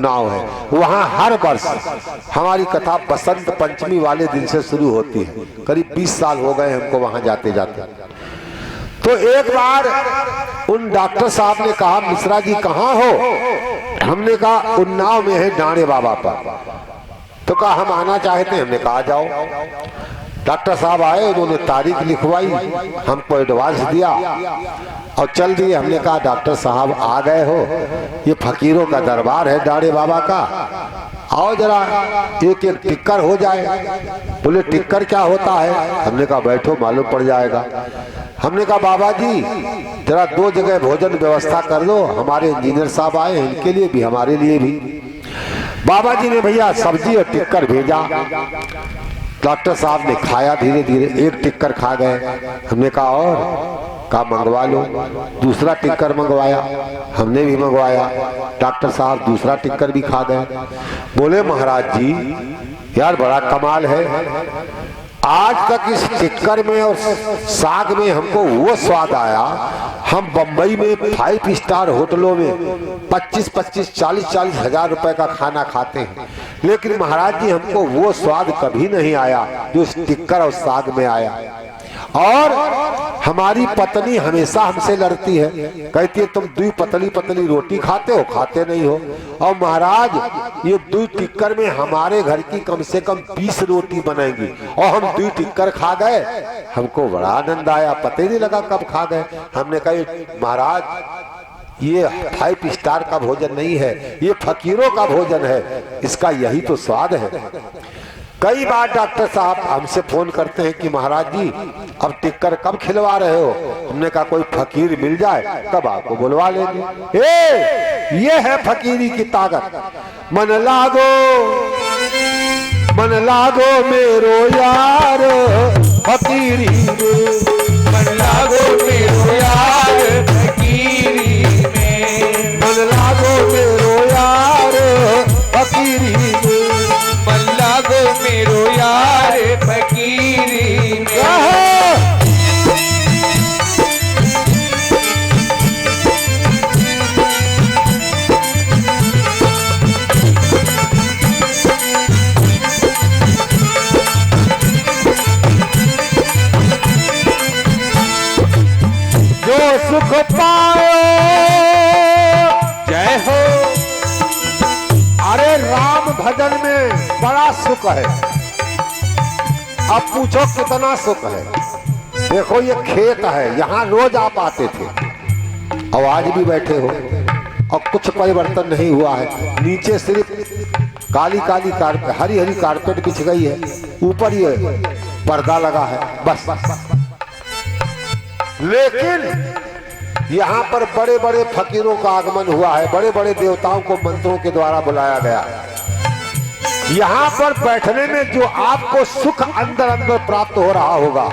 उन्नाव है, वहाँ हर वर्ष हमारी कथा बसंत पंचमी वाले दिन से शुरू होती है। करीब 20 साल हो गए हमको वहाँ जाते जाते। तो एक बार उन डॉक्टर साहब ने कहा, मिश्रा जी कहाँ हो? हमने कहा उन्नाव में है डाणे बाबा पर। तो कहा हम आना चाहते हैं। हमने कहा जाओ। डॉक्टर साहब आए, उन्होंने तारीख लिखवाई, हमको एडवांस दिया और चल दिए। हमने कहा डॉक्टर साहब आ गए हो, ये फकीरों का दरबार है डाणे बाबा का, आओ जरा एक एक टिक्कर हो जाए। बोले टिक्कर क्या होता है? हमने कहा बैठो मालूम पड़ जाएगा। हमने कहा बाबा जी जरा 2 जगह भोजन व्यवस्था कर दो, हमारे इंजीनियर साहब आए हैं, इनके लिए भी हमारे लिए भी। बाबा जी ने भैया सब्जी और टिक्कर भेजा। डॉक्टर साहब ने खाया, धीरे धीरे एक टिक्कर खा गए। हमने कहा और कहा मंगवा लो। दूसरा टिक्कर मंगवाया, हमने भी मंगवाया। डॉक्टर साहब दूसरा टिक्कर भी खा गए। बोले महाराज जी यार बड़ा कमाल है, आज तक इस टिक्कर में और साग में हमको वो स्वाद आया, हम बंबई में 5 स्टार होटलों में 25-25, 40-40 हजार रुपए का खाना खाते हैं, लेकिन महाराज जी हमको वो स्वाद कभी नहीं आया जो इस टिक्कर और साग में आया। और हमारी पत्नी हमेशा हमसे लड़ती है, कहती है तुम 2 पतली पतली रोटी खाते हो, खाते नहीं हो। और महाराज ये 2 टिक्कर में हमारे घर की कम से कम 20 रोटी बनेगी और हम 2 टिक्कर खा गए। हमको बड़ा आनंद आया, पता ही नहीं लगा कब खा गए। हमने कहा महाराज ये 5 स्टार का भोजन नहीं है, ये फकीरों का भोजन है, इसका यही तो स्वाद है। कई बार डॉक्टर साहब हमसे फोन करते हैं कि महाराज जी अब टिक्कर कब खिलवा रहे हो? हमने कहा कोई फकीर मिल जाए तब आपको बुलवा लेंगे। ये है फकीरी की ताकत। मन लागो मेरो यार फकीरी में, मन लागो मेरो यार फकीरी में, मन लागो मेरो यार फकीरी में, मन लागो मेरो यार फकीरी में। जो सुख पाओ जय हो। अरे राम भजन में बड़ा सुख है। अब पूछो कितना सुख है। देखो ये खेत है, यहाँ रोज आप आते थे और आज भी बैठे हो और कुछ परिवर्तन नहीं हुआ है। नीचे सिर्फ काली काली कारपेट, हरी हरी कारपेट बिछ गई है, ऊपर ये पर्दा लगा है बस। लेकिन यहाँ पर बड़े बड़े फकीरों का आगमन हुआ है, बड़े बड़े देवताओं को मंत्रों के द्वारा बुलाया गया। यहाँ पर बैठने में जो आपको सुख अंदर अंदर प्राप्त हो रहा होगा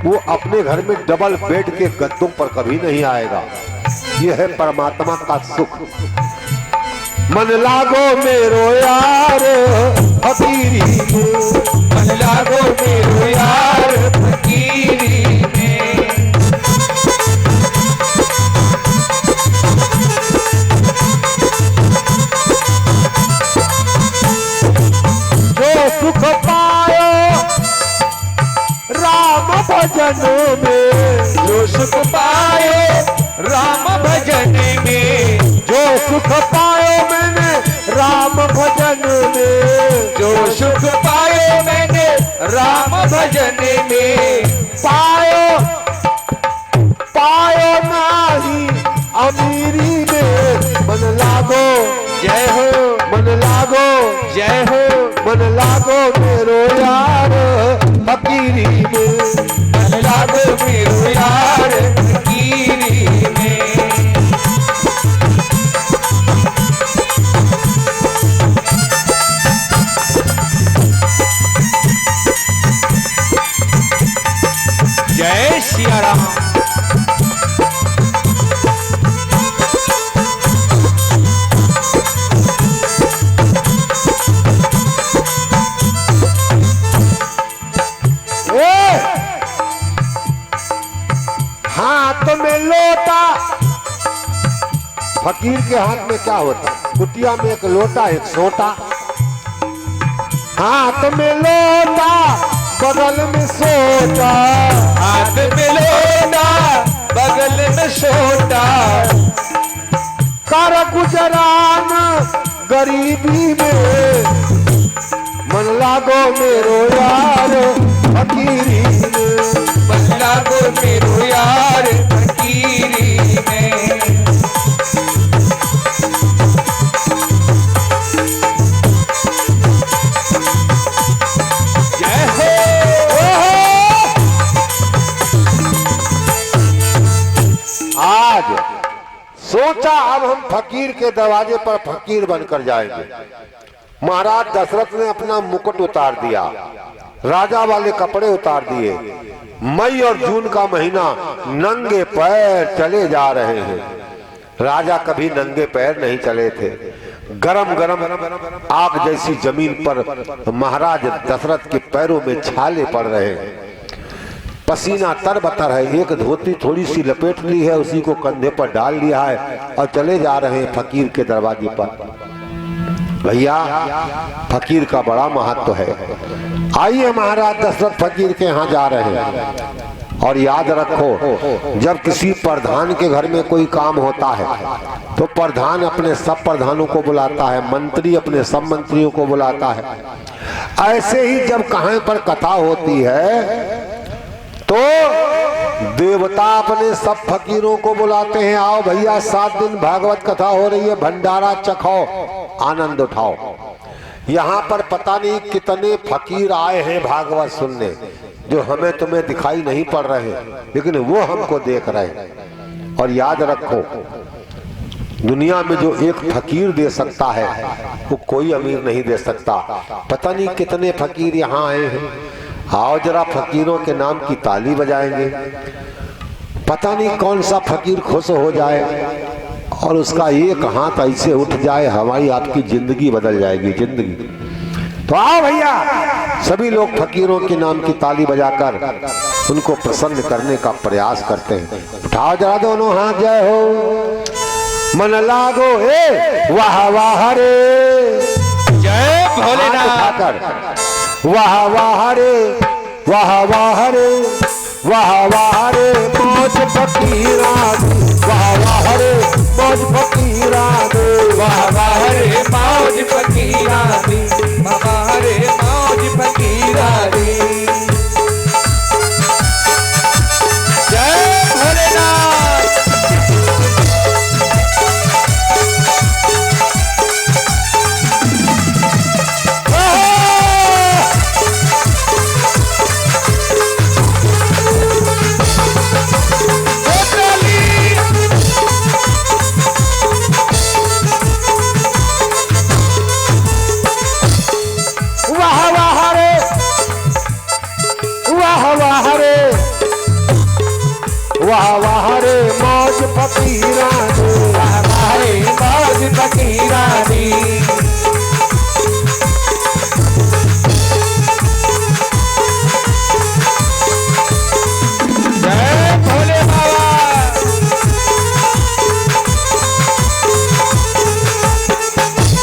वो अपने घर में डबल बेड के गद्दों पर कभी नहीं आएगा। यह है परमात्मा का सुख। मन लागो मेरो यार फकीरी में, मन लागो मेरो यार फकीरी में, जो सुख पायो राम भजन में, जो सुख पायो राम भजन में, जो सुख पायो मैंने राम भजन में, जो सुख पायो मैंने राम भजन में, पायो पायो नाही अमीरी में। मन लागो जय हो, मन लागो जय हो, मन लागो मेरो यार फकीरी में, मन लागो मेरो यार फकीरी में। जय सिया राम। हाथ में लोटा फकीर के हाथ में क्या होता? कुटिया में एक लोटा, एक सोटा। हाथ में लोटा, बगल में सोटा। हाथ में लोटा, बगल में सोटा। कर गुजरान गरीबी में, मन लागो मेरो यार फकीरी में। मन लागो मेरो यार फकीरी में। जय हो। आज सोचा अब हम फकीर के दरवाजे पर फकीर बनकर जाएंगे। महाराज दशरथ ने अपना मुकुट उतार दिया, राजा वाले कपड़े उतार दिए। मई और जून का महीना, नंगे पैर चले जा रहे हैं। राजा कभी नंगे पैर नहीं चले थे। गरम गरम आग जैसी जमीन पर महाराज दशरथ के पैरों में छाले पड़ रहे हैं। पसीना तरबतर है। एक धोती थोड़ी सी लपेट ली है, उसी को कंधे पर डाल लिया है और चले जा रहे हैं फकीर के दरवाजे पर। भैया, फकीर का बड़ा महत्व है। आइए, महाराज दशरथ फकीर के यहाँ जा रहे हैं। और याद रखो, जब किसी प्रधान के घर में कोई काम होता है तो प्रधान अपने सब प्रधानों को बुलाता है, मंत्री अपने सब मंत्रियों को बुलाता है। ऐसे ही जब कहीं पर कथा होती है तो देवता अपने सब फकीरों को बुलाते हैं। आओ भैया, 7 दिन भागवत कथा हो रही है, भंडारा चखाओ, आनंद उठाओ। यहाँ पर पता नहीं कितने फकीर आए हैं भागवत सुनने, जो हमें तुम्हें दिखाई नहीं पड़ रहे, लेकिन वो हमको देख रहे हैं। और याद रखो, दुनिया में जो एक फकीर दे सकता है वो कोई अमीर नहीं दे सकता। पता नहीं कितने फकीर यहाँ आए हैं। आओ जरा फकीरों के नाम की ताली बजाएंगे। पता नहीं कौन सा फकीर खुश हो जाए और उसका एक हाथ ऐसे उठ जाए, हमारी आपकी जिंदगी बदल जाएगी, जिंदगी। तो आओ भैया, सभी लोग फकीरों के नाम की ताली बजाकर उनको प्रसन्न करने का प्रयास करते हैं। उठाओ जरा दोनों हाथ, जय हो। मन लागो हे वाह वाह रे, जय भोलेनाथ। उठाकर वाह वाह रे, वाह वाह रे, वाह वाह रे मौज फकीरा दे, वाह वाह रे मौज फकीरा दे, वाह वाह रे मौज फकीरा दे, वाह रे मौज फकीरा दे। जय भोलेनाथ। वाह वाह रे मौज फकीरा दे, वाह वाह रे मौज फकीरा दे। जय भोले बाबा।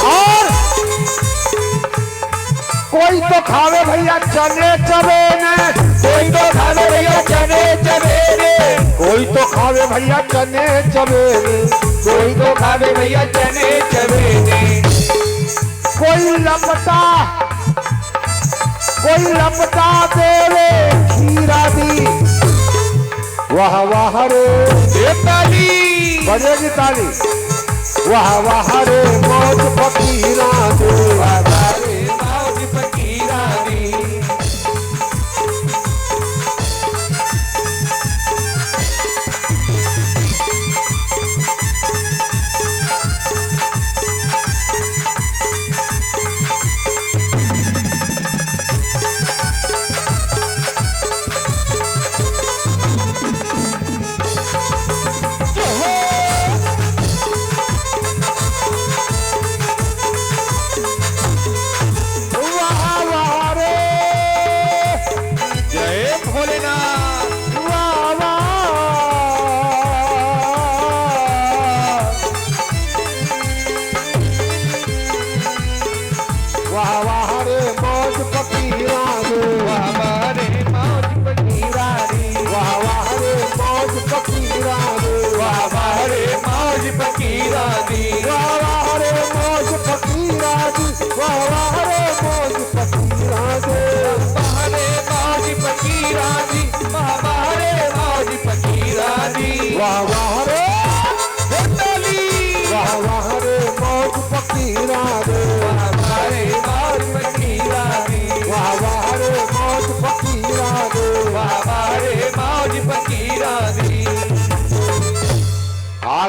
और कोई तो खावे भैया चने चबेने, कोई तो खावे भैया चने चबेरे, कोई तो खावे भैया चने चबेने, कोई तो खावे भैया चने चबेरे। कोई लपटा देवे खीरा दी, वाह वाह रे ताली बजेगी ताली, वाह वाह रे मौज फकीरा दे, वाह वाह रे मौज फकीरा दे।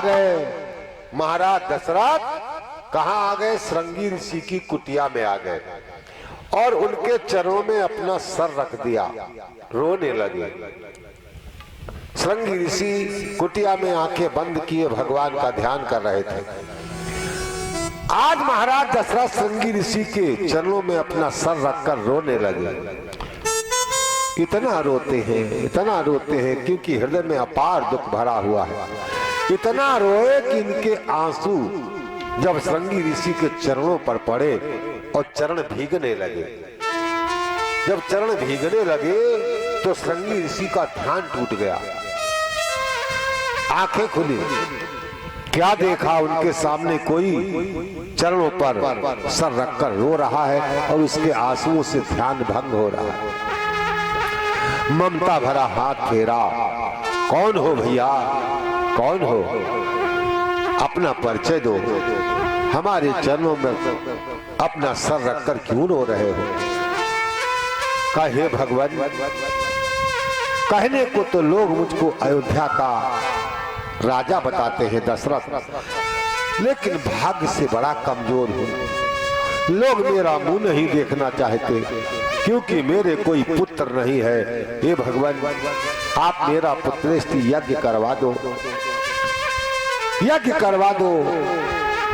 गए महाराज दशरथ, कहाँ आ गए? श्रृंगी ऋषि की कुटिया में आ गए और उनके चरणों में अपना सर रख दिया, रोने लगे। श्रृंगी ऋषि कुटिया में आंखें बंद किए भगवान का ध्यान कर रहे थे। आज महाराज दशरथ श्रृंगी ऋषि के चरणों में अपना सर रखकर रोने लगे। इतना रोते हैं क्योंकि हृदय में अपार दुख भरा हुआ है। इतना रोए कि इनके आंसू जब श्रृंगी ऋषि के चरणों पर पड़े और चरण भीगने लगे। जब चरण भीगने लगे तो श्रृंगी ऋषि का ध्यान टूट गया। आंखें खुली, क्या देखा? उनके सामने कोई चरणों पर सर रखकर रो रहा है और उसके आंसुओं से ध्यान भंग हो रहा है। ममता भरा हाथ फेरा, कौन हो भैया, कौन हो? अपना परिचय दो, हमारे चरणों में अपना सर रखकर क्यों रो रहे हो? कहे भगवान, कहने को तो लोग मुझको अयोध्या का राजा बताते हैं दशरथ, लेकिन भाग्य से बड़ा कमजोर हूं। लोग मेरा मुंह नहीं देखना चाहते क्योंकि मेरे कोई पुत्र नहीं है। हे भगवान, आप मेरा पुत्रेष्टि यज्ञ करवा दो, यज्ञ करवा दो,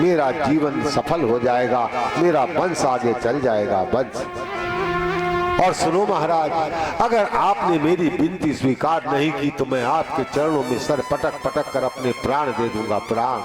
मेरा जीवन सफल हो जाएगा, मेरा वंश आगे चल जाएगा, वंश। और सुनो महाराज, अगर आपने मेरी विनती स्वीकार नहीं की तो मैं आपके चरणों में सर पटक पटक कर अपने प्राण दे दूंगा, प्राण।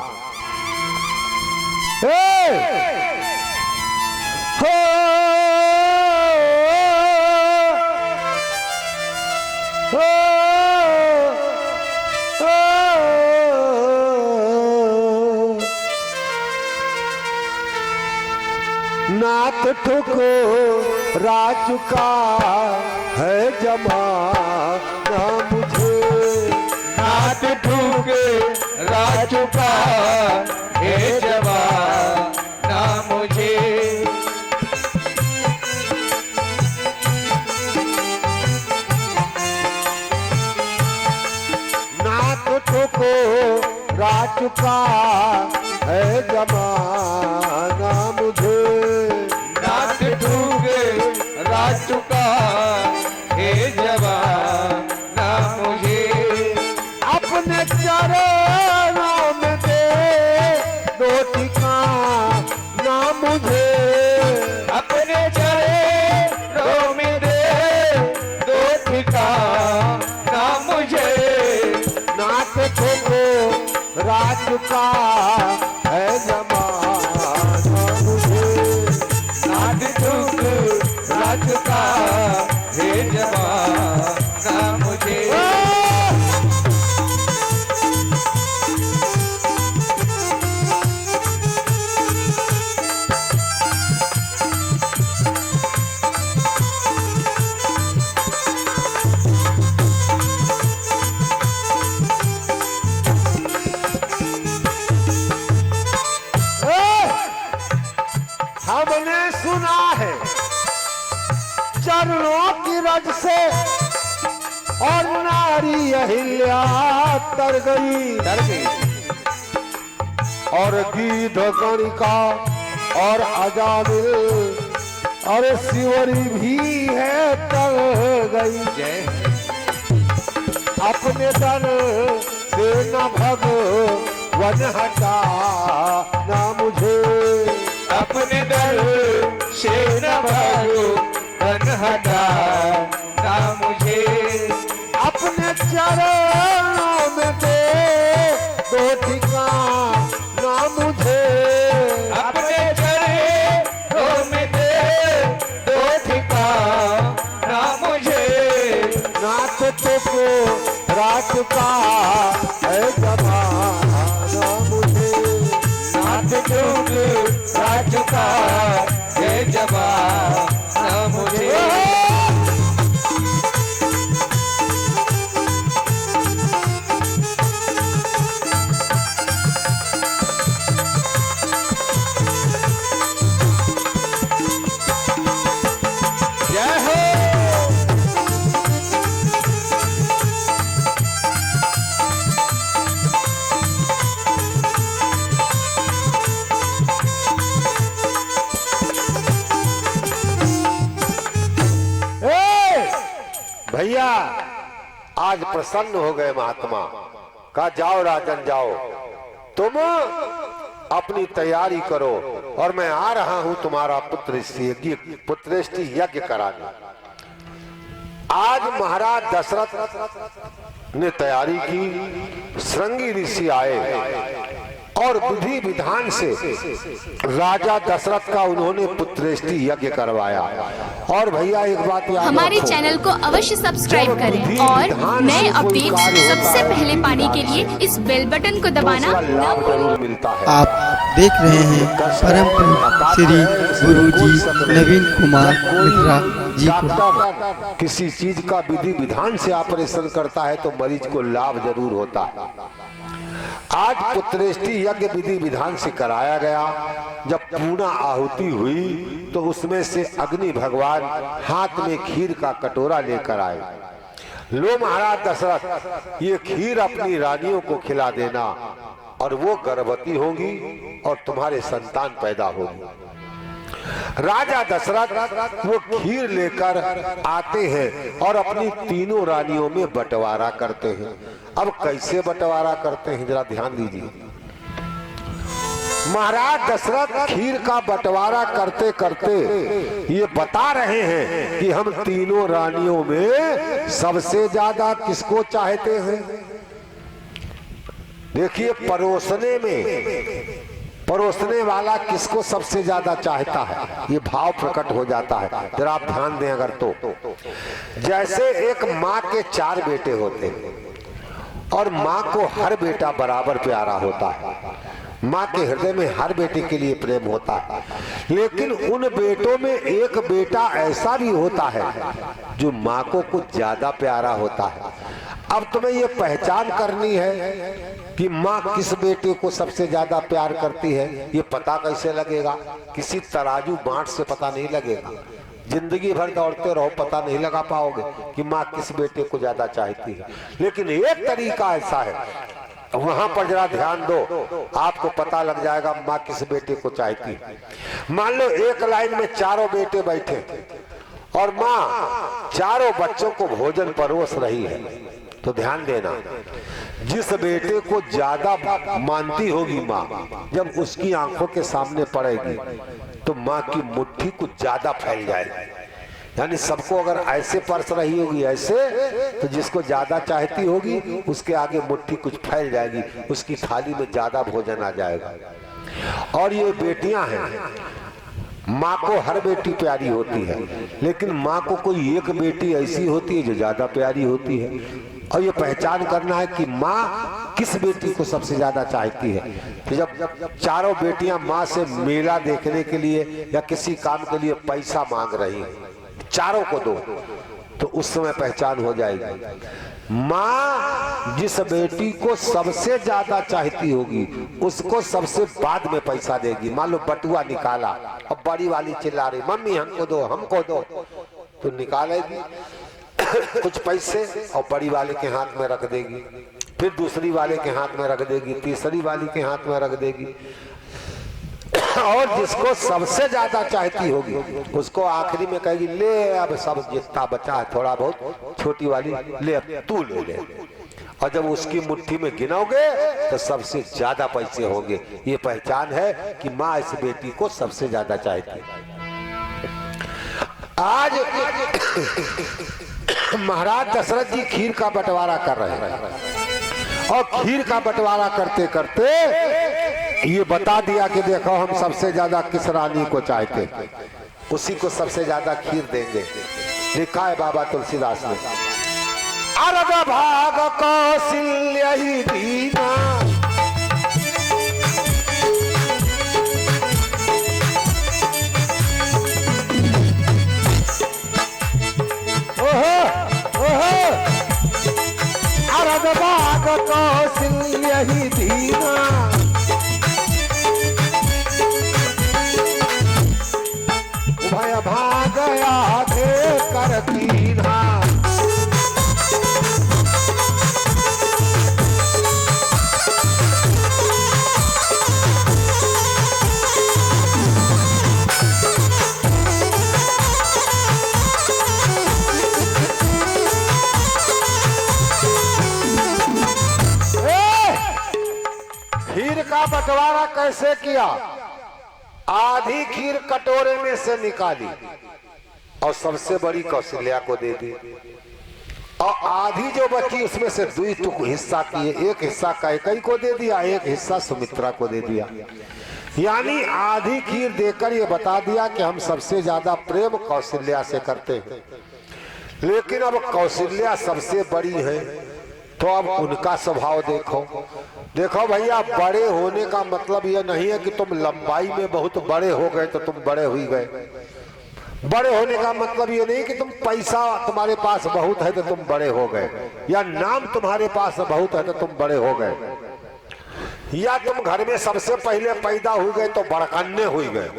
नाथ ठुकरा चुका है जमाना मुझे, नाथ ठुकरा चुका है जमाना मुझे। नाथ ठुकरा चुका है जमाना मुझे, नाथ ठुकरा चुका है जमाना मुझे। अपने चरणों में दे दो ठिकाना मुझे, अपने चरणों में दे दो ठिकाना मुझे। नाथ ठुकरा चुका है जमाना मुझे, नाथ ठुकरा चुका है जमाना मुझे। हमने सुना है चरणों की रज से और नारी अहिल्या तर गई, और गीध गणिका और अजामिल और शिवरी भी है तर गई। अपने दर से न भगवन हटा ना मुझे, अपने दर से न भगवन हटा ना मुझे। अपने चरणों में दे दो ठिकाना मुझे, अपने चरणों में दे दो ठिकाना मुझे। नाथ ठुकरा चुका है जमाना मुझे, नाथ ठुकरा चुका है जमाना मुझे। जय हो। आज प्रसन्न हो गए महात्मा। कहा जाओ राजन जाओ, तुम अपनी तैयारी करो और मैं आ रहा हूं तुम्हारा पुत्रेष्टि यज्ञ कराने। आज महाराज दशरथ ने तैयारी की, श्रृंगी ऋषि आए और विधि विधान से राजा दशरथ का उन्होंने पुत्रेष्टि यज्ञ करवाया। और भैया एक बात याद हमारे रखो, चैनल को अवश्य सब्सक्राइब करें और नए अपडेट सबसे पहले पाने के लिए इस बेल बटन को दबाना लाभ जरूर मिलता है। आप देख रहे हैं परम श्री गुरुजी नवीन कुमार मिश्रा जी को। डॉक्टर किसी चीज का विधि विधान से ऑपरेशन करता है तो मरीज को लाभ जरूर होता है। आज पुत्रेष्टि यज्ञ विधि विधान से कराया गया। जब पूर्ण आहुति हुई तो उसमें से अग्नि भगवान हाथ में खीर का कटोरा लेकर आए। लो महाराज दशरथ, ये खीर अपनी रानियों को खिला देना और वो गर्भवती होंगी और तुम्हारे संतान पैदा होगी। राजा दशरथ वो खीर लेकर आते हैं और अपनी तीनों रानियों में बंटवारा करते हैं। अब कैसे बंटवारा करते हैं जरा ध्यान दीजिए। महाराज दशरथ खीर का बंटवारा करते करते ये बता रहे हैं कि हम तीनों रानियों में सबसे ज्यादा किसको चाहते हैं। देखिए, परोसने वाला किसको सबसे ज्यादा चाहता है, ये भाव प्रकट हो जाता है। जरा आप ध्यान दें अगर तो जैसे एक माँ के 4 बेटे होते हैं और माँ को हर बेटा बराबर प्यारा होता है। माँ के हृदय में हर बेटे के लिए प्रेम होता है, लेकिन उन बेटों में एक बेटा ऐसा भी होता है जो माँ को कुछ ज्यादा प्यारा होता है। अब तुम्हें ये पहचान करनी है कि माँ किस बेटे को सबसे ज्यादा प्यार करती है। ये पता कैसे लगेगा? किसी तराजू बांट से पता नहीं लगेगा। जिंदगी भर दौड़ते रहो, पता नहीं लगा पाओगे कि माँ किस बेटे को ज्यादा चाहती है। लेकिन एक तरीका ऐसा है, वहां पर जरा ध्यान दो, आपको पता लग जाएगा माँ किस बेटे को चाहती है। मान लो एक लाइन में 4 बेटे बैठे और माँ चारों बच्चों को भोजन परोस रही है, तो ध्यान देना, जिस बेटे को ज्यादा मानती होगी माँ, जब उसकी आंखों के सामने पड़ेगी तो माँ की मुट्ठी कुछ ज्यादा फैल जाएगी। यानी सबको अगर ऐसे परस रही होगी ऐसे, तो जिसको ज्यादा चाहती होगी उसके आगे मुट्ठी कुछ फैल जाएगी, उसकी थाली में ज्यादा भोजन आ जाएगा। और ये बेटियां हैं, माँ को हर बेटी प्यारी होती है, लेकिन माँ को कोई एक बेटी ऐसी होती है जो ज्यादा प्यारी होती है। और ये पहचान करना है कि माँ किस बेटी को सबसे ज्यादा चाहती है। तो जब चारों बेटियां माँ से मेला देखने के लिए या किसी काम के लिए पैसा मांग रही हैं, चारों को दो, तो उस समय पहचान हो जाएगी। माँ जिस बेटी को सबसे ज्यादा चाहती होगी उसको सबसे बाद में पैसा देगी। मान लो बटुआ निकाला और बड़ी वाली चिल्ला रही, मम्मी हमको दो हमको दो, तो निकालेगी कुछ पैसे और बड़ी वाले के हाथ में रख देगी, फिर दूसरी वाले के हाथ में रख देगी, तीसरी वाली के हाथ में रख देगी। और जिसको सबसे ज्यादा चाहती होगी उसको आखिरी में कहेगी, ले अब सब जितना बचा है थोड़ा बहुत, छोटी वाली ले अब तू ले ले। और जब उसकी मुट्ठी में गिनोगे तो सबसे ज्यादा पैसे होंगे। ये पहचान है कि माँ इस बेटी को सबसे ज्यादा चाहती है। आज महाराज दशरथ जी खीर का बंटवारा कर रहे हैं और खीर का बंटवारा करते करते ये बता दिया कि देखो हम सबसे ज्यादा किस रानी को चाहते, उसी को सबसे ज्यादा खीर देंगे। लिखा है बाबा तुलसीदास ने, अर्घ भाग कौशल्य ही दीना, अर्घ भाग कौशल्य ही दीना, उभय भाग आगे करतीना। का बंटवारा कैसे किया? आधी खीर कटोरे में से निकाली और सबसे बड़ी कौशल्या को दे दी, और आधी जो बची उसमें से 2 टुक हिस्सा किए, एक हिस्सा कैकेयी को दे दिया, एक हिस्सा सुमित्रा को दे दिया। यानी आधी खीर देकर ये बता दिया कि हम सबसे ज्यादा प्रेम कौशल्या से करते हैं। लेकिन अब कौशल्या सबसे बड़ी है, तो अब उनका स्वभाव देखो। देखो भैया, बड़े होने का मतलब यह नहीं है कि तुम लंबाई में बहुत बड़े हो गए तो तुम बड़े हुई गए। बड़े होने का मतलब ये नहीं कि तुम पैसा तुम्हारे पास बहुत है तो तुम बड़े हो गए, या नाम तुम्हारे पास बहुत है तो तुम बड़े हो गए, या तुम घर में सबसे पहले पैदा हो गए तो बड़कन्ने हो गए।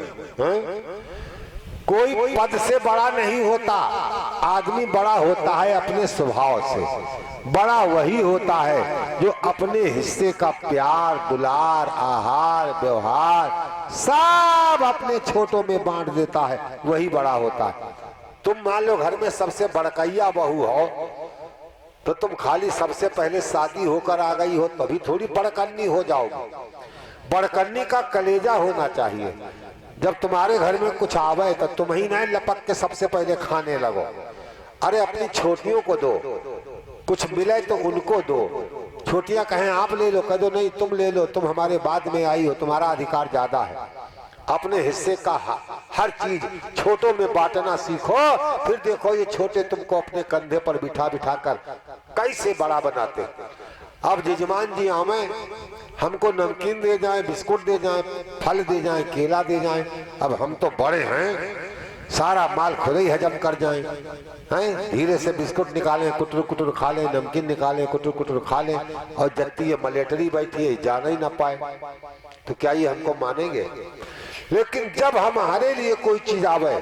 कोई पद से बड़ा नहीं होता, आदमी बड़ा होता है अपने स्वभाव से। बड़ा वही होता है जो अपने हिस्से का प्यार, दुलार, आहार, व्यवहार सब अपने छोटों में बांट देता है, वही बड़ा होता है। तुम मान लो घर में सबसे बड़कैया बहू हो तो तुम खाली सबसे पहले शादी होकर आ गई हो तभी थोड़ी बड़कन्नी हो जाओगी। बड़कन्नी का कलेजा होना चाहिए। जब तुम्हारे घर में कुछ आवे तो तुम ही नहीं लपक के सबसे पहले खाने लगो। अरे अपनी छोटियों को दो, कुछ मिले तो उनको दो। छोटियां कहें आप ले लो, कह दो नहीं तुम ले लो, तुम हमारे बाद में आई हो, तुम्हारा अधिकार ज्यादा है। अपने हिस्से का हर चीज छोटों में बांटना सीखो, फिर देखो ये छोटे तुमको अपने कंधे पर बिठा बिठा कर कैसे बड़ा बनाते। अब जजमान जी हमें हमको नमकीन दे जाए, बिस्कुट दे जाए, फल दे जाए, केला दे जाए, अब हम तो बड़े हैं, सारा माल खुद ही हजम कर जाएं, हैं? धीरे से बिस्कुट निकालें, कुटर कुटर खा लें, नमकीन निकालें, कुटर कुटर खा लें, और जबकि ये मलेटरी बैठी है जाना ही ना पाए, तो क्या ये हमको मानेंगे? लेकिन जब हमारे लिए कोई चीज आवे,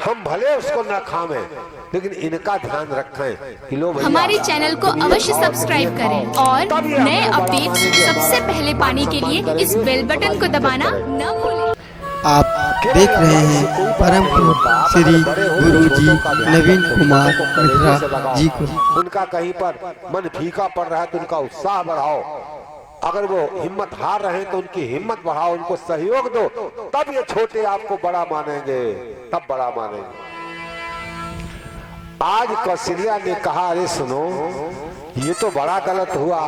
हम भले उसको ना खावें, लेकिन इनका ध्यान रखें कि लोग हमारे चैनल को अवश्य सब्सक्राइब करें और नए अपडेट सबसे पहले पाने के लिए इस बेल बटन को दबाना न भूलें। आप देख रहे हैं परम श्री गुरुजी नवीन कुमार मिश्रा जी को। उनका कहीं पर मन फीका पड़ रहा है तो उनका उत्साह बढ़ाओ, अगर वो हिम्मत हार रहे हैं तो उनकी हिम्मत बढ़ाओ, उनको सहयोग दो, तब ये छोटे आपको बड़ा मानेंगे, तब बड़ा मानेंगे। आज कौशल्या ने कहा अरे सुनो ये तो बड़ा गलत हुआ,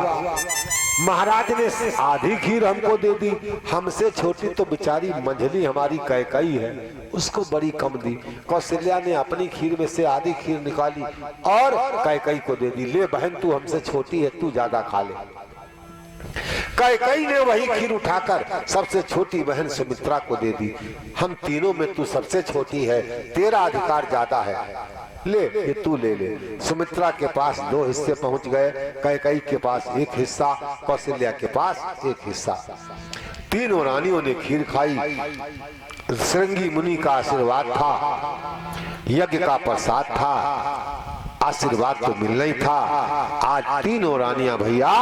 महाराज ने आधी खीर हमको दे दी, हमसे छोटी तो बेचारी मंझली हमारी कैकेयी है उसको बड़ी कम दी। कौशल्या ने अपनी खीर में से आधी खीर निकाली और कैकेयी को दे दी, ले बहन तू हमसे छोटी है तू ज्यादा खा ले। कैकेयी ने वही खीर उठाकर सबसे छोटी बहन सुमित्रा को दे दी, हम तीनों में तू सबसे छोटी है, तेरा अधिकार ज्यादा है, ले ये तू ले ले। सुमित्रा के पास 2 हिस्से पहुंच गए, कैकेयी के पास 1 हिस्सा, कौशल्या के पास 1 हिस्सा। तीनों रानियों ने खीर खाई, श्रृंगी मुनि का आशीर्वाद था, यज्ञ का प्रसाद था, आशीर्वाद तो मिलना ही था। आज तीनों रानियां भैया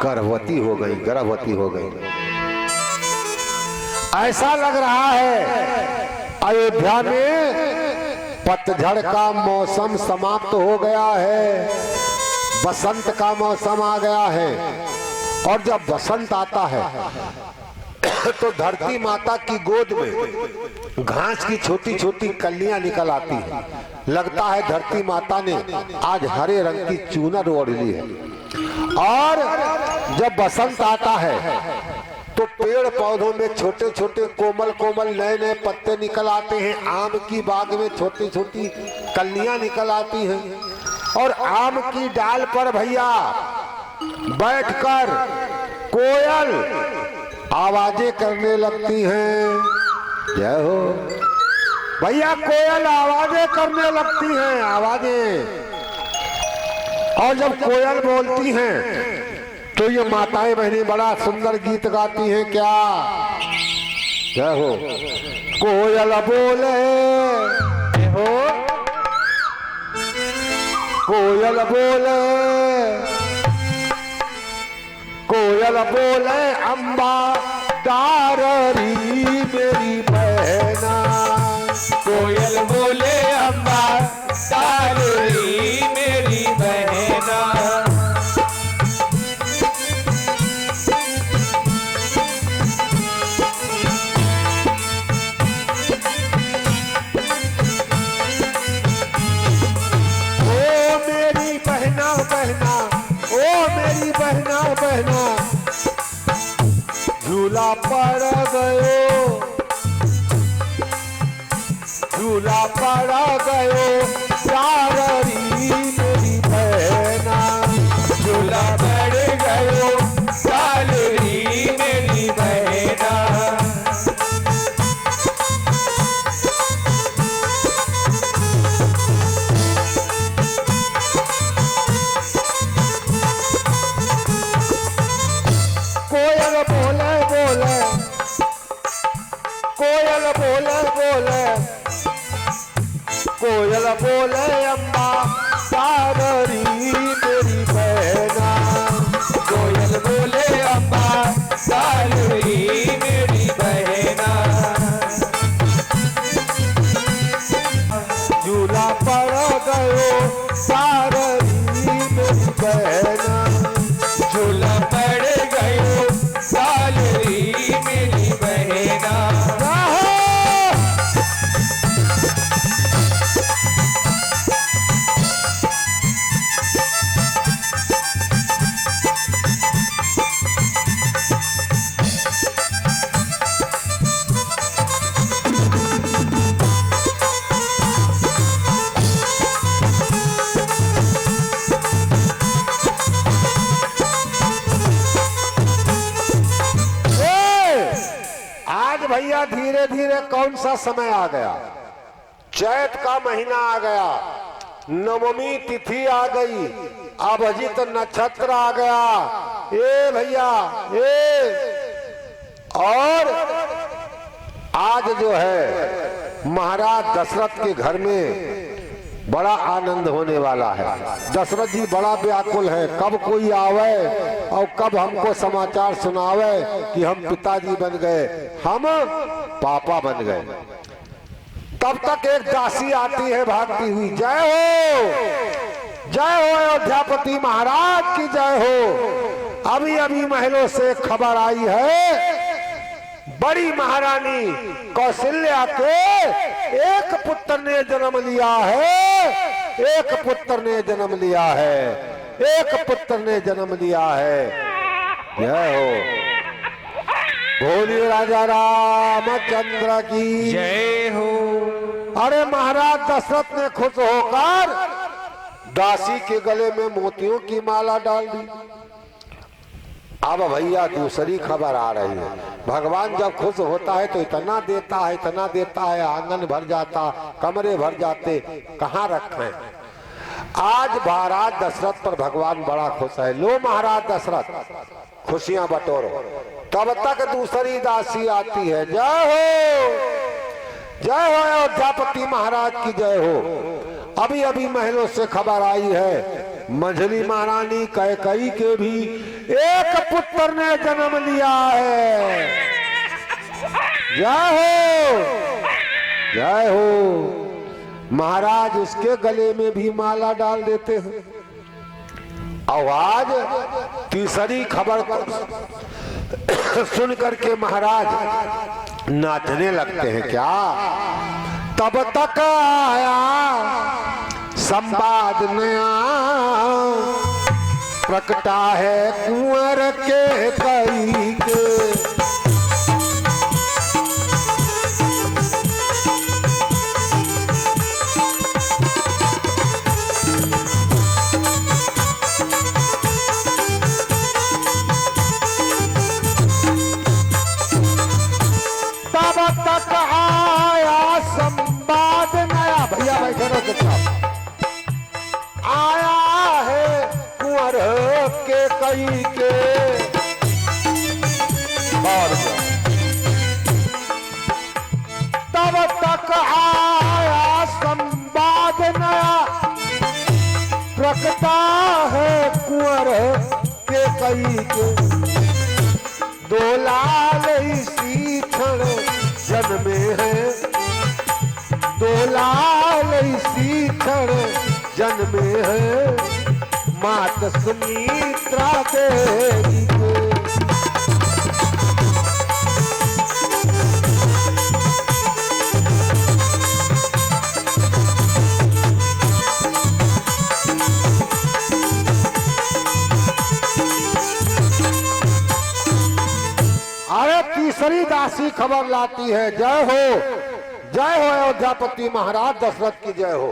गर्भवती हो गई, गर्भवती हो गई। ऐसा लग रहा है अयोध्या में पतझड़ का मौसम समाप्त हो गया है, बसंत का मौसम आ गया है, और जब बसंत आता है तो धरती माता की गोद में घास की छोटी छोटी कलियां निकल आती हैं, लगता है धरती माता ने आज हरे रंग की चूनर ओढ़ ली है। और जब बसंत आता है तो पेड़ पौधों में छोटे छोटे कोमल कोमल नए नए पत्ते निकल आते हैं, आम की बाग में छोटी छोटी कलियां निकल आती हैं, और आम की डाल पर भैया बैठकर कोयल आवाजें करने लगती हैं। जय हो भैया, कोयल आवाजें करने लगती हैं, आवाजें। और जब कोयल बोलती हैं तो ये माताएं बहनें बड़ा सुंदर गीत गाती हैं। क्या जय हो, कोयल बोले हो, कोयल बोले, कोयल बोले अम्बा दाररी मेरी बहना, कोयल बोले अम्बा दाररी मेरी बहना। ओ मेरी बहना बहना झूला पड़ गयो, झूला पड़ गयो चाररी मेरी बहना, झूला पड़ गयो सालरी मेरी बहना। कोयल बोले बोले, कोयल बोले बोले, कोयल बोले अम्मा साररी मेरी बहना, कोयल बोले अम्मा सालरी मेरी बहना। झूला पड़ गयो साररी मेरी बहना, झूला पड़ गयो सालरी मेरी बहना। भैया धीरे धीरे कौन सा समय आ गया, चैत का महीना आ गया, नवमी तिथि आ गई, अभिजित नक्षत्र आ गया। ए भैया और आज जो है महाराज दशरथ के घर में बड़ा आनंद होने वाला है। दशरथ जी बड़ा व्याकुल है, कब कोई आवे और कब हमको समाचार सुनावे कि हम पिताजी बन गए, हम पापा बन गए। तब तक एक दासी आती है भागती हुई, जय हो, जय हो अयोध्यापति महाराज की जय हो। अभी अभी महलों से खबर आई है, बड़ी महारानी कौशल्या के एक पुत्र ने जन्म लिया है, एक पुत्र ने जन्म लिया है, एक पुत्र ने जन्म लिया है। जय हो, बोलिए राजा रामचंद्र की जय हो। अरे महाराज दशरथ ने खुश होकर दासी के गले में मोतियों की माला डाल दी। अब भैया दूसरी खबर आ रही है, भगवान जब खुश होता है तो इतना देता है, इतना देता है, आंगन भर जाता, कमरे भर जाते, कहाँ रखें। आज महाराज दशरथ पर भगवान बड़ा खुश है। लो महाराज दशरथ खुशियां बटोरो। तब तक दूसरी दासी आती है, जय हो, जय हो अयोध्यापति महाराज की जय हो। अभी अभी महलों से खबर आई है, मंझली महारानी कैकेयी के भी एक पुत्र ने जन्म लिया है। जय हो, जय हो। महाराज उसके गले में भी माला डाल देते हैं। आवाज तीसरी खबर सुन करके महाराज नाचने लगते हैं। क्या तब तक आया संवाद नया, प्रकटा है कुंवर के कई के। तब तक आया संवाद नया, भैया बैठे रहो चुपचाप। आया है कुंवर के कई के, और तब तक आया संवाद नया, प्रकटा है कुंवर के कई के। दो लाल इसी क्षण जन्मे हैं, दो लाल इसी क्षण जन्मे हैं, मात सुमित्रा देवी के। केसरी दासी खबर लाती है। जय हो अयोध्यापति महाराज दशरथ की जय हो।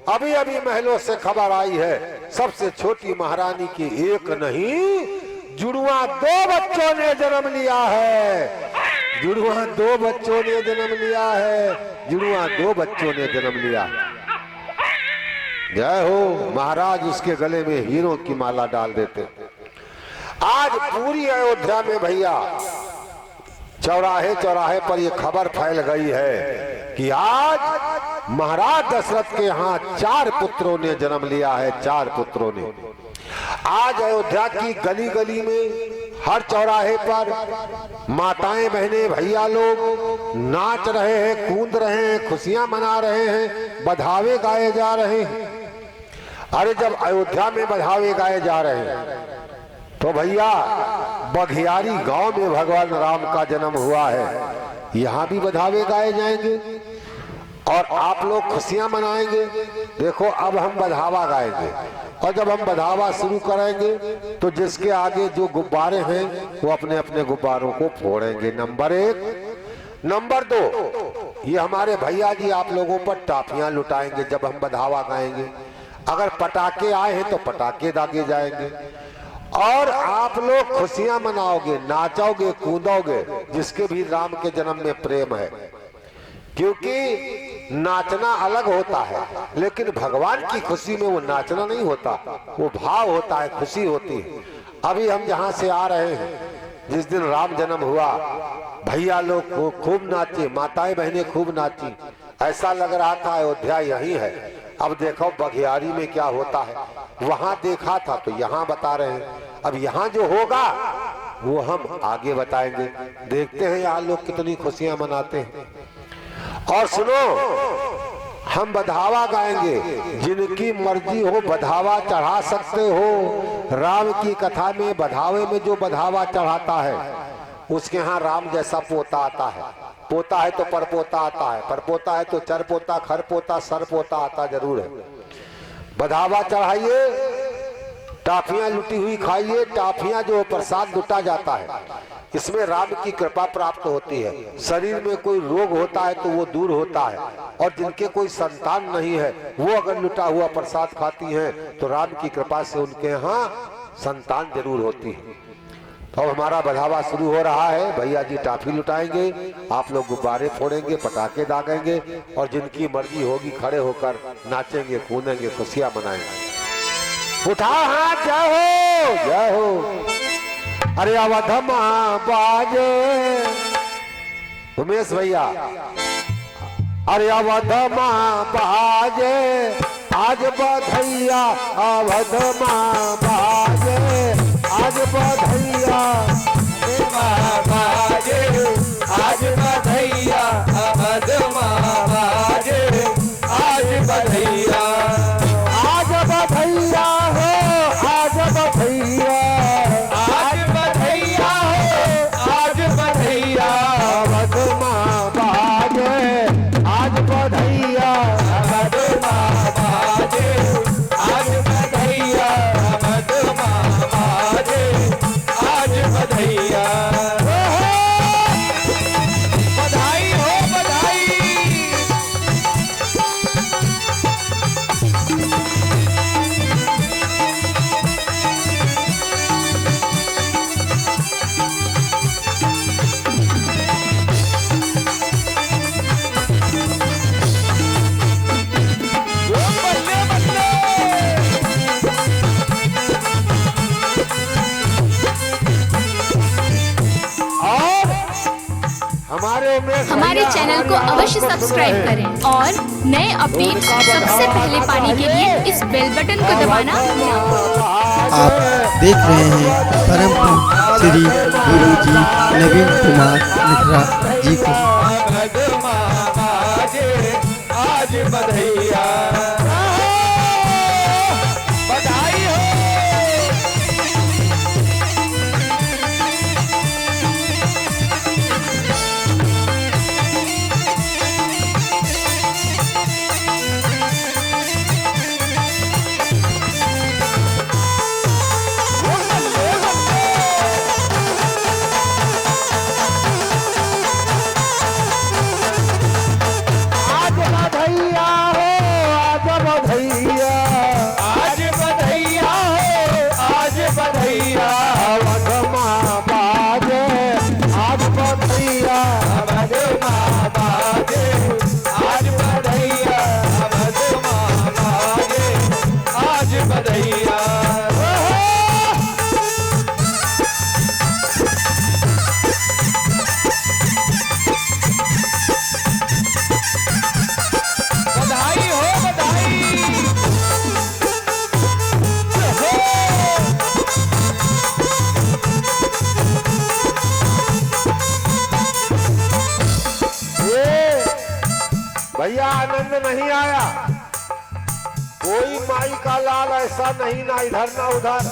अभी अभी महलों से खबर आई है, सबसे छोटी महारानी की एक नहीं जुड़वा 2 बच्चों ने जन्म लिया है। जुड़वा 2 बच्चों ने जन्म लिया है। जुड़वा 2 बच्चों ने जन्म लिया। जय हो। महाराज उसके गले में हीरों की माला डाल देते। आज पूरी अयोध्या में भैया चौराहे चौराहे पर यह खबर फैल गई है कि आज महाराज दशरथ के यहाँ 4 पुत्रों ने जन्म लिया है। 4 पुत्रों ने। आज अयोध्या की गली गली में हर चौराहे पर माताएं बहनें भैया लोग नाच रहे हैं, कूद रहे हैं, खुशियां मना रहे हैं, बधावे गाए जा रहे हैं। अरे जब अयोध्या में बधावे गाए जा रहे हैं तो भैया बघियारी गांव में भगवान राम का जन्म हुआ है, यहाँ भी बधावे गाए जाएंगे और आप लोग खुशियां मनाएंगे। देखो अब हम बधावा गाएंगे और जब हम बधावा शुरू करेंगे तो जिसके आगे जो गुब्बारे हैं वो अपने अपने गुब्बारों को फोड़ेंगे। नंबर 1। नंबर 2, ये हमारे भैया जी आप लोगों पर टाफियां लुटाएंगे जब हम बधावा गाएंगे। अगर पटाखे आए हैं तो पटाखे दागे जाएंगे और आप लोग खुशियां मनाओगे, नाचोगे, कूदोगे, जिसके भी राम के जन्म में प्रेम है। क्योंकि नाचना अलग होता है, लेकिन भगवान की खुशी में वो नाचना नहीं होता, वो भाव होता है, खुशी होती है। अभी हम जहां से आ रहे हैं, जिस दिन राम जन्म हुआ भैया लोग खूब नाचे, माताएं बहनें खूब नाची। ऐसा लग रहा था अयोध्या यही है। अब देखो बघियारी में क्या होता है। वहां देखा था तो यहाँ बता रहे हैं। अब यहाँ जो होगा वो हम आगे बताएंगे। देखते हैं यहाँ लोग कितनी खुशियां मनाते हैं। और सुनो, हम बधावा गाएंगे, जिनकी मर्जी हो बधावा चढ़ा सकते हो। राम की कथा में बधावे में जो बधावा चढ़ाता है उसके यहाँ राम जैसा पोता आता है। पोता है तो परपोता आता है, परपोता है तो चरपोता, खरपोता, सरपोता आता जरूर है। बधावा चढ़ाइए, टाफियां लुटी हुई खाइए। टाफियां जो प्रसाद लुटा जाता है इसमें राम की कृपा प्राप्त होती है। शरीर में कोई रोग होता है तो वो दूर होता है, और जिनके कोई संतान नहीं है वो अगर लुटा हुआ प्रसाद खाती हैं तो राम की कृपा से उनके यहाँ संतान जरूर होती है। तो हमारा बधावा शुरू हो रहा है। भैया जी टाफी लुटाएंगे, आप लोग गुब्बारे फोड़ेंगे, पटाखे दागेंगे और जिनकी मर्जी होगी खड़े होकर नाचेंगे, कूदेंगे, खुशियां मनाएंगे। उठा हाथ, जय हो, जय हो। अरे अवधमा बाजे उमेश भैया, अरे अवधमा बाजे आज बधैया, अवधमा बाजे आज बधैया, बाजे आज बधैया, अवधमा बाजे आज बधैया, आज बधैया हो, आज बधैया, आज बधैया हो, आज बधैया, अवधमा बाजे आज बधैया, अवधमा बाजे आज बधैया, अवधमा बाजे आज बधैया। बधाई हो बधाई। बल्ले बल्ले। और हमारे चैनल को अवश्य सब्सक्राइब करें और नए अपडेट सबसे पहले पाने के लिए इस बेल बटन को दबाना ना भूलें। आप देख रहे हैं परम पूज्य श्री गुरु जी नवीन कुमार मिश्रा जी को। अवधमा बाजे आज बधैया। बधाई हो। में नहीं आया। कोई माई का लाल ऐसा नहीं, ना इधर ना उधर,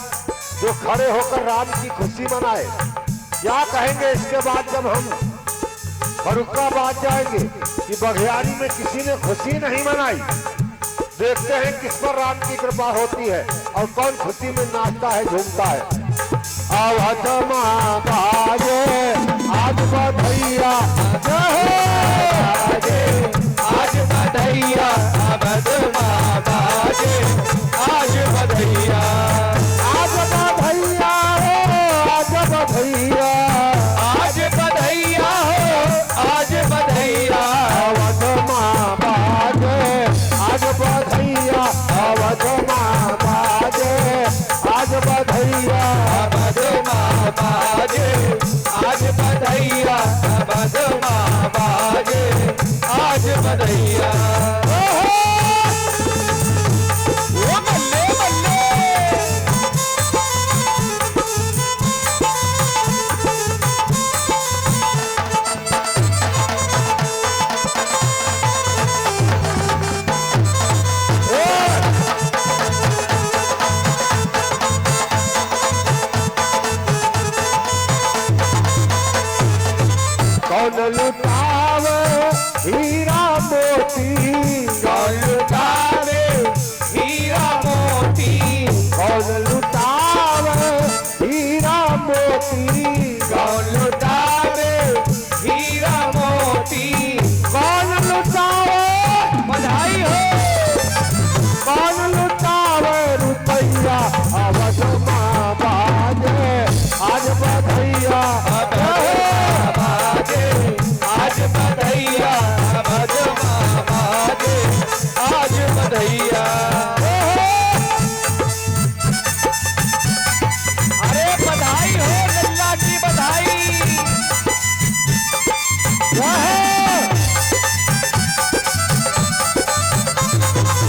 जो खड़े होकर राम की खुशी मनाए। क्या कहेंगे इसके बाद जब हम फरुखाबाद जाएंगे कि बघियारी में किसी ने खुशी नहीं मनाई। देखते हैं किस पर राम की कृपा होती है और कौन खुशी में नाचता है, झूमता है। अवध माँ बाजे आज बधैया, आज बधैया, अवध माँ बाजे आज बधैया, आज बधैया हो, आज बधैया, आज बधैया हो, आज बधैया, अवध माँ बाजे आज बधैया, अवध माँ बाजे आज बधैया, अवध माँ बाजे आज बधैया, अवध माँ बाजे आज बधैया। ओ बल्ले बल्ले, कौन लुटावे हीरा मोती, कौन लुटावे हीरा मोती, कौन लुटावे हीरा मोती, कौन लुटावे हीरा मोती, कौन लुटावे बधाई हो, कौन लुटावे रुपैया, अवध माँ बाजे आज बधैया, आज बधैया, अवध माँ बाजे आज बधैया। अरे बधाई हो लल्ला की बधाई,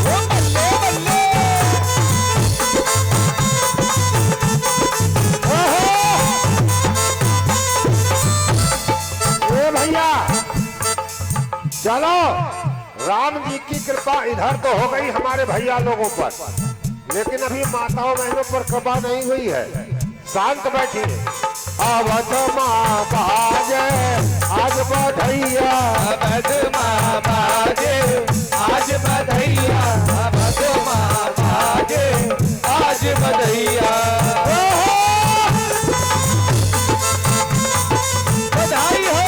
ओ बल्ले बल्ले, ए भैया चलो, राम जी की कृपा इधर तो हो गई हमारे भैया लोगों पर, लेकिन अभी माताओं बहनों पर कृपा नहीं हुई है। शांत बैठिए। अवध माँ बाजे आज बधैया, अवध माँ बाजे आज बधैया, अवध माँ बाजे आज बधैया। बधाई हो,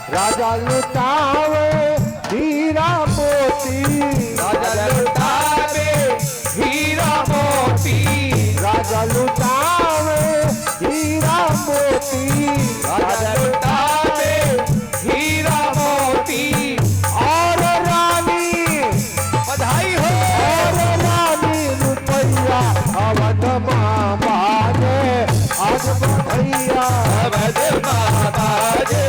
राजा लुटावे हीरा मोती, राजा लुटावे हीरा मोती, राजा लुटावे हीरा मोती, राजा लुटावे हीरा मोती, और रानी बधाई हो, और रानी रुपैया, अवध माँ बाजे आज बधैया, अवध माँ बाजे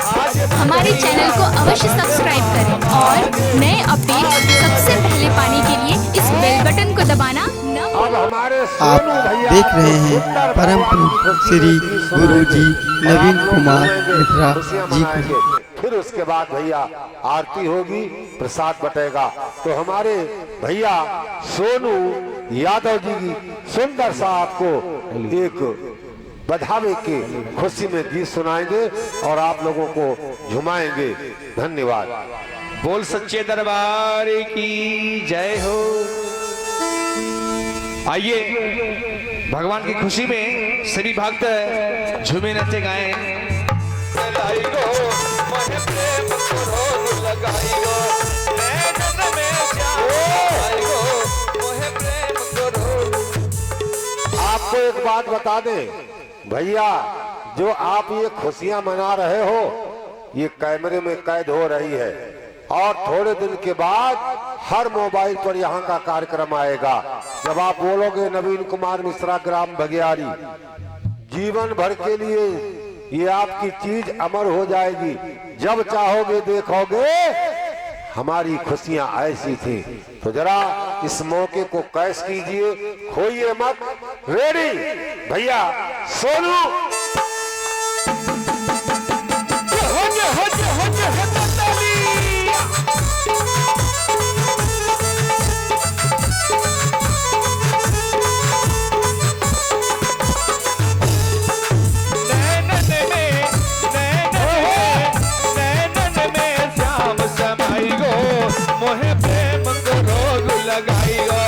आज हमारे चैनल को अवश्य सब्सक्राइब करें और नए अपडेट सबसे पहले पाने के लिए इस बेल बटन को दबाना न अब हमारे आप सोनू भैया देख रहे हैं सुंदर परम बाबा श्री गुरुजी नवीन कुमार मिश्रा खुशियां जी मनाएंगे। को। फिर उसके बाद भैया आरती होगी, प्रसाद बटेगा। तो हमारे भैया सोनू यादव जी की सुंदर सा आपको एक बधावे की खुशी में गीत सुनाएंगे और आप लोगों को झुमाएंगे। धन्यवाद। बोल सच्चे दरबार की जय हो। आइए भगवान की खुशी में सभी भक्त झूमे नचे गाए। आपको एक बात बता दें भैया, जो आप ये खुशियां मना रहे हो ये कैमरे में कैद हो रही है। और थोड़े दिन के बाद हर मोबाइल पर यहाँ का कार्यक्रम आएगा। जब आप बोलोगे नवीन कुमार मिश्रा ग्राम भगियारी, जीवन भर के लिए ये आपकी चीज अमर हो जाएगी। जब चाहोगे देखोगे हमारी खुशियां ऐसी थी। तो जरा इस मौके को कैश कीजिए, खोइए मत। रेडी भैया सोनू मोहे प्रेम को रोग लगाई गो,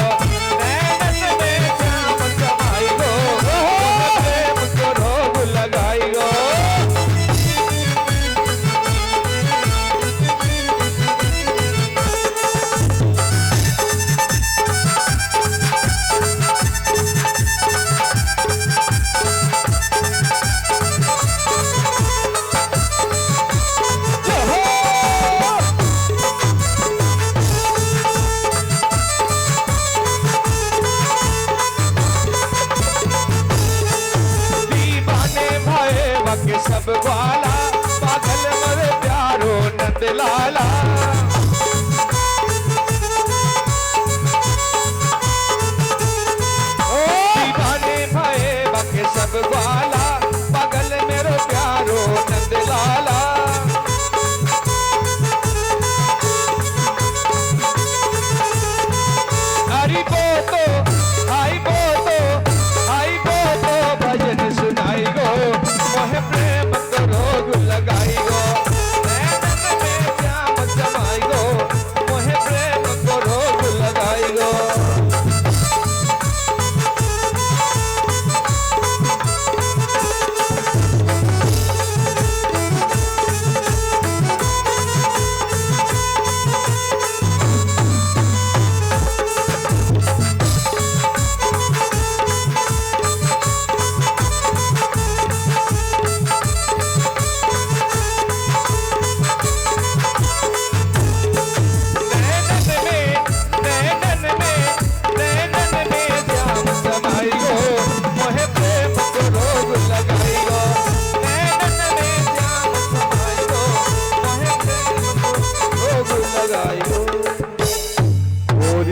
नैनन में श्याम समाई गो, मोहे प्रेम को रोग लगाई गो। सब वाला पागल मरे प्यारो नंद लाला, दीवाने भये बाके सब वाला पागल मेरो प्यारो नंद लाला। हरी बोतो आई बोतो आई बोतो भजन सुनाई गो, मोहे प्रेम को रोग लगाई गो, नैनन में श्याम समाई गो, मोहे प्रेम को रोग लगाई गो।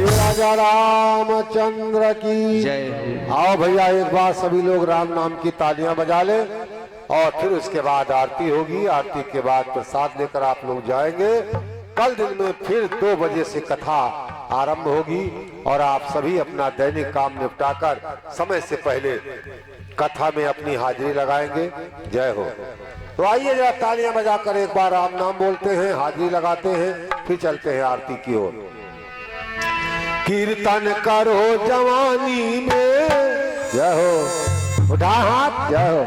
राजा रामचंद्र की जय। आओ भैया एक बार सभी लोग राम नाम की तालियां बजा ले और फिर उसके बाद आरती होगी। आरती के बाद प्रसाद लेकर आप लोग जाएंगे। कल दिन में फिर 2 बजे से कथा आरंभ होगी और आप सभी अपना दैनिक काम निपटाकर समय से पहले कथा में अपनी हाजिरी लगाएंगे। जय हो। तो आइए जरा तालियां बजाकर एक बार राम नाम बोलते हैं, हाजिरी लगाते हैं, फिर चलते हैं आरती की ओर। कीर्तन करो जवानी में, जय हो, उठा हाथ, जय हो।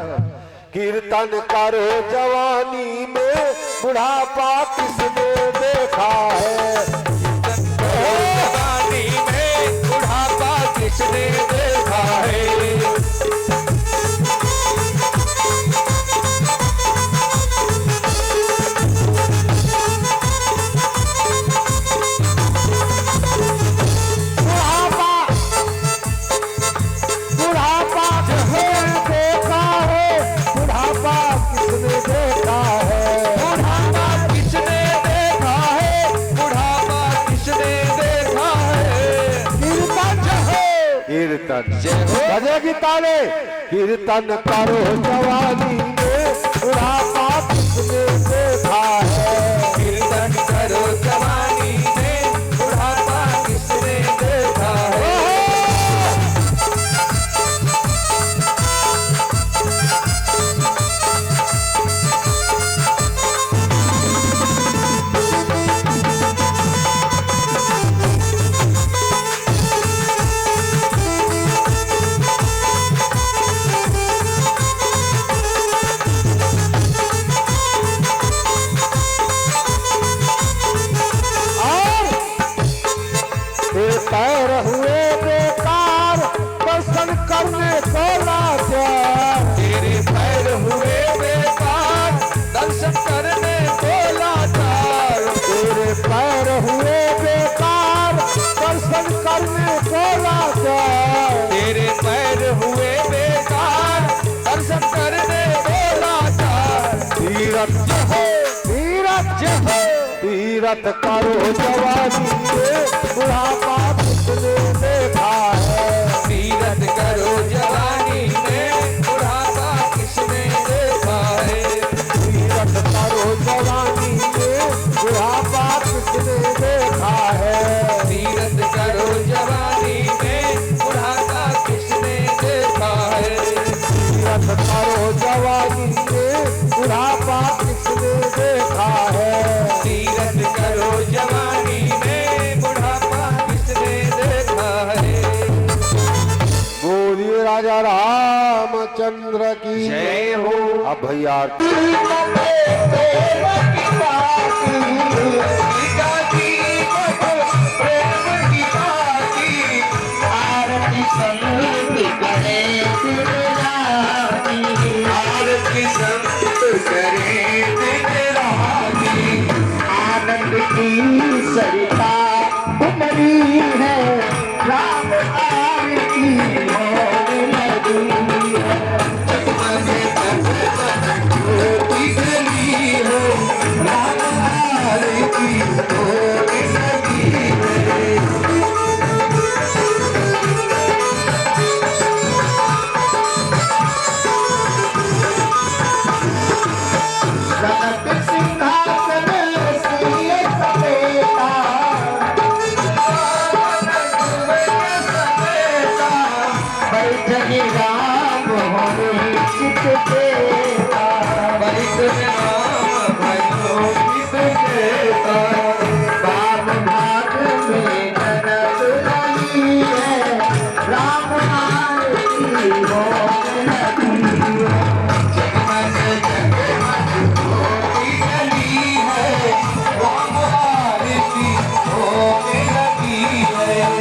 कीर्तन करो जवानी में, बुढ़ापा किसने देखा है। जवानी में बुढ़ापा किसने देखा है। बजेगी ताले। कीर्तन करो जवानी में, बुढ़ापा किसने देखा है। कीर्तन करो जवानी में, बुढ़ापा किसने देखा है। तीरथ करो जवानी में बुढ़ापा किसने देखा है। तीरथ करो जवानी में बुढ़ापा किसने देखा है। तीरथ करो जवानी में बुढ़ापा किसने देखा है। तीरथ करो जवानी में बुढ़ापा किसने देखा है। तीरथ करो जवानी में बुढ़ापा किसने देखा है। तीरथ करो जवानी में बुढ़ापा किसने देखा है। बोलिए राजा रामचंद्र की जय हो। अब भैया आनंद की सरिता उमरी है। राम आरती होने लगी है। ज्योति जली है। राम आरती होने लगी है। जनक सिंहासन सिए समेता। बैठे राम होने चित देता। बैठ राम भयो चित देता। बाम भाग में जनक रही है। राम आरती होने लगी है। ज्योति जली है। राम आरती होने लगी है।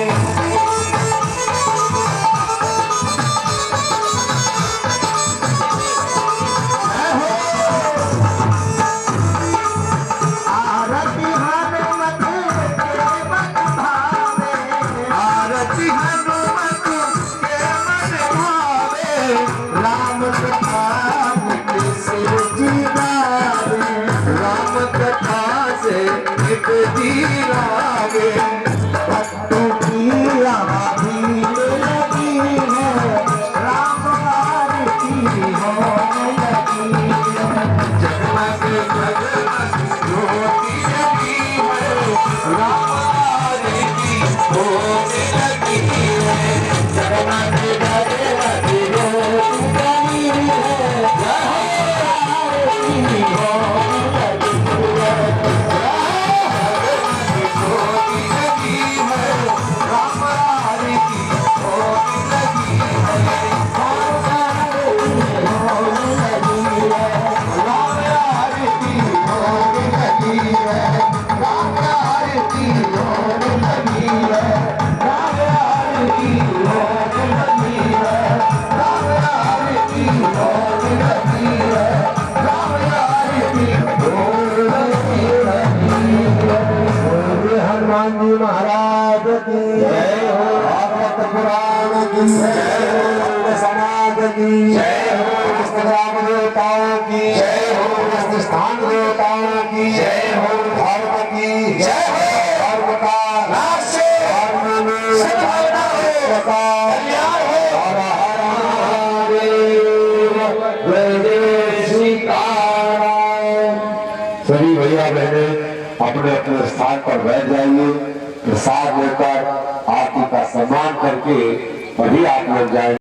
आरती हनुमत के मन भावे। आरती हनुमत के मन भावे। राम कथा नित सिर जीवावे। राम कथा से नित जीवावे। भक्तों की आभीड़ लगी है। राम आरती होने लगी है। जगमग जगमग ज्योति जली है। राम आरती होने लगी है। जगमग जगमग ज्योति जली है। आरती होने लगी है। ज्योति जली है। राम आरती होने लगी है। हनुमान जी महाराज की जय हो। भागवत पुराण की जय हो। समाज की जय हो। राम देवताओं की जय हो। स्थान देवताओं की जय हो। धर्म की जय हो। धर्म का नाश धर्म में सद्भावना हो। कल्याण हो। हर हर महादेव। जय जय सीताराम। सभी भैया बहने अपने अपने स्थान पर बैठ जाइए। प्रसाद लेकर आरती का सम्मान करके वही आप लोग जाएंगे।